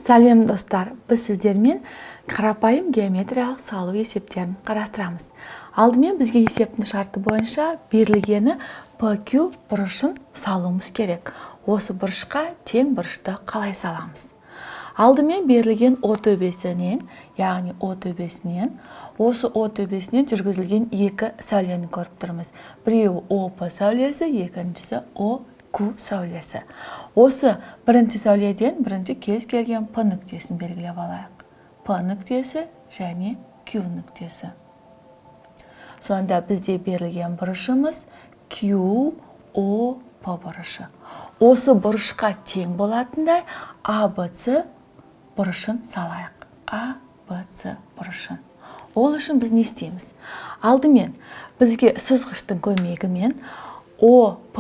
Сәлем достар, біз сіздермен қарапайым геометриялық салу есептерін қарастырамыз. Алдымен бізге есептің шарты бойынша берілгені PQ бұрышын салуымыз керек. Осы бұрышқа тең бұрышты қалай саламыз? Алдымен берілген O төбесінен, яғни O төбесінен, осы O төбесінен жүргізілген екі сәулені көріп тұрмыз. Біреуі OP сәулесі, екіншісі OQ сәулесі. Осы бірінші сәуледен бірінші кез келген P нүктесін белгілеп алайық. P нүктесі және Q нүктесі. Сонда бізде берілген бұрышымыз QOP бұрышы. Осы бұрышқа тең болатындай ABC бұрышын салайық. ABC бұрышын. Ол үшін біз не істейміз? Алдымен бізге сызғыштың көмегімен OP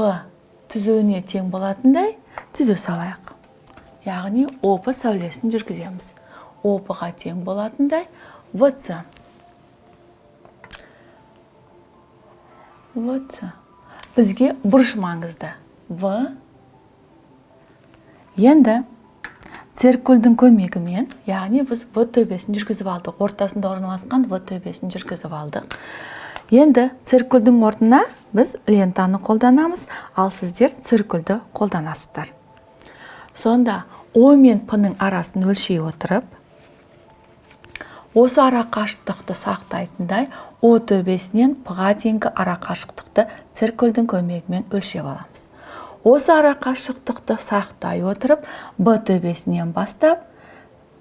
түзуіне тең болатындай түзу салайық. Яғни OP сәулесін жүргіземіз. OP-ға тең болатындай VC. Бізге бұрыш маңызды. V. Енді циркульдің көмегімен, яғни біз V төбесін жүргізіп алдық. Ортасында орналасқан V төбесін жүргізіп алдық. Енді циркульдің орнына біз лентаны қолданамыз, ал сіздер циркульді қолданасыздар. Сонда O мен P-ның арасын өлшей отырып, осы ара қашықтықты сақтайтындай O төбесінен P-ға дейінгі ара қашықтықты циркульдің көмегімен өлшеп аламыз. Осы ара қашықтықты сақтай отырып, B төбесінен бастап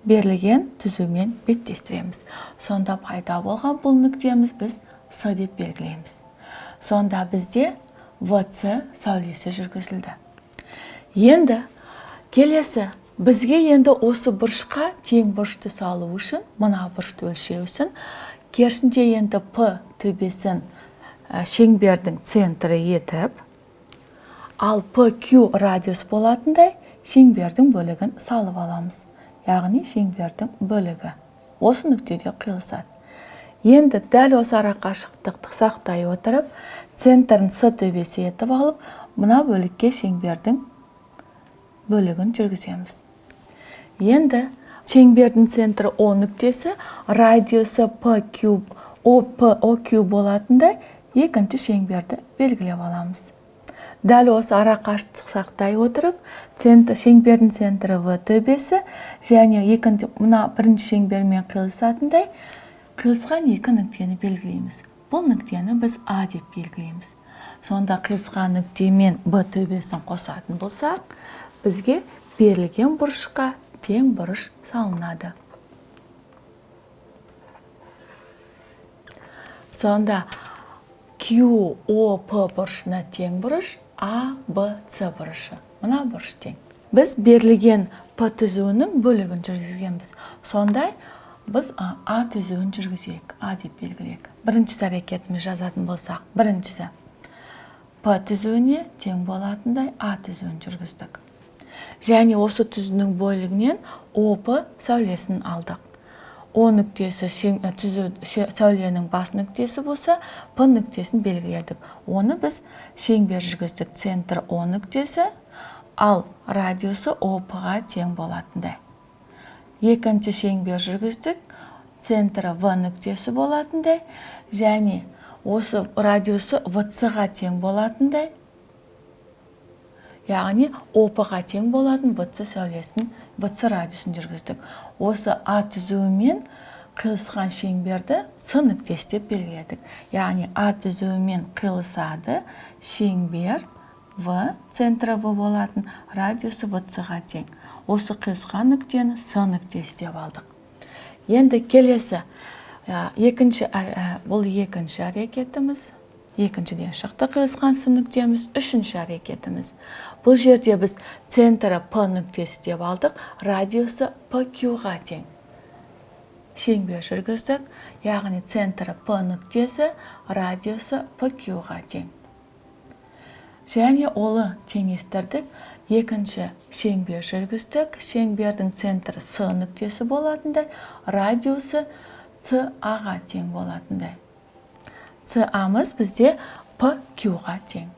берілген түзумен беттестіреміз. Сонда пайда болған бұл нүктеміз біз S деп белгілейміз. Сонда бізде VC сәулесі жүргізілді. Енді келесі бізге енді осы бұрышқа тең бұрышты салу үшін, мына бұрышты өлшеу үшін, керісінше енді P төбесін шеңбердің центрі етіп, ал PQ радиус болатындай шеңбердің бөлігін салып аламыз. Яғни шеңбердің бөлігі осы нүктеде қиылысады. Енді дәл осы ара қашықтықты сақтай отырып, центрін S төбесі етіп алып, мына бөлікке шеңбердің бөлігін жүргіземіз. Енді шеңбердің центрі O нүктесі, радиусы OQ болатындай екінші шеңберді белгілеп аламыз. Дәл осы ара қашықтық сақтай отырып, шеңбердің центрі V төбесі және мына бірінші шеңбермен қиылысатындай қиылысқан екі нүктені белгілейміз. Бұл нүктені біз A деп белгілейміз. Сонда қиылысқан нүктемен B төбесін қосатын болсақ, бізге берілген бұрышқа тең бұрыш салынады. Сонда QOP бұрышына тең бұрыш ABC бұрышы. Мына бұрыш тең. Біз берілген P түзуінің бөлігін жүргізгенбіз. Сондай біз A түзуін жүргізейік, A деп белгілейік. Біріншісі әрекетіміз жазатын болсақ, біріншісі P түзуіне тең болатындай A түзуін жүргіздік. Және осы түзуінің бөлігінен OP сәулесін алдық. O нүктесі сәуленің бас нүктесі болса, P нүктесін белгіледік. Оны біз шеңбер жүргіздік. Центр O нүктесі, ал радиусы OP-ға тең болатындай. Екінші шеңбер жүргіздік, центрі V нүктесі болатындай, және осы радиусы VC-ға тең болатындай, яғни OP-ға тең болатын VC радиусын жүргіздік. Осы A түзуімен қиылысқан шеңберді S нүктесі деп белгіледік. Яғни A түзуімен қиылысады шеңбер V, центрі V болатын, радиусы VC-ға тең. Осы қиылысқан нүктені S нүктесі деп алдық. Енді келесі, бұл екінші әрекетіміз, екіншіден шықты қиылысқан S нүктеміз, үшінші әрекетіміз. Бұл жерде біз центрі P нүктесі деп алдық, радиусы PQ-ға тең. Шеңбер жүргіздік, яғни центрі P нүктесі, радиусы PQ-ға тең. Және олы теңестірдік, екінші шеңбер жүргіздік, шеңбердің центрі S нүктесі болатындай, радиусы CA-ға тең болатындай. CA-мыз бізде PQ-ға тең.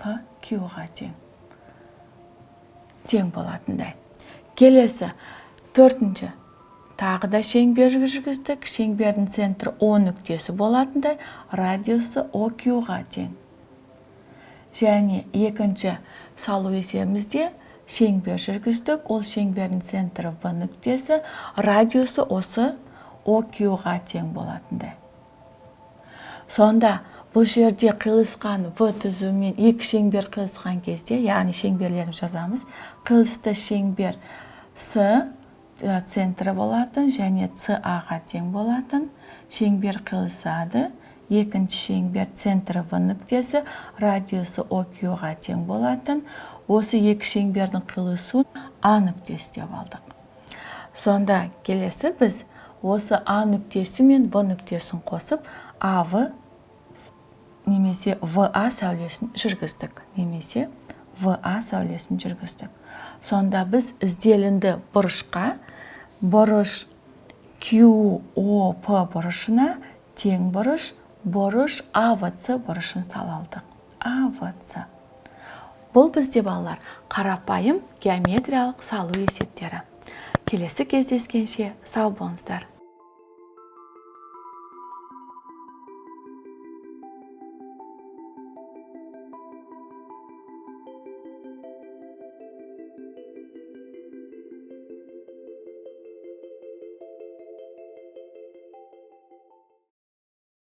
PQ-ға тең болатындай. Келесі, Төртінші, тағы да шеңбер жүргіздік. Шеңбердің центрі О нүктесі болатындай, радиусы OQ-ға тең. Және екінші салу есебімізде шеңбер жүргіздік. Ол шеңбердің центрі В нүктесі, радиусы осы OQ-ға тең болатындай. Сонда бұл жерде қиылысқан В түзуімен екі шеңбер қиылысқан кезде, яғни шеңберлерін жазамыз. Қиылысты шеңбер С центрі болатын және СА-ға тең болатын. Шеңбер қиылысады. Екінші шеңбер центрі В нүктесі, радиусы OQ-ға тең болатын. Осы екі шеңбердің қиылысуын А нүктесі деп алдық. Сонда келесі біз осы А нүктесі мен В нүктесін қосып, АВ немесе ВА сәулесін жүргіздік. Сонда біз ізделінді бұрышқа, бұрыш QOP бұрышына тең бұрыш АВЦ бұрышын салалдық. АВЦ. Бұл бізде балалар қарапайым геометриялық салу есептері. Келесі кездескенше сау болыңыздар.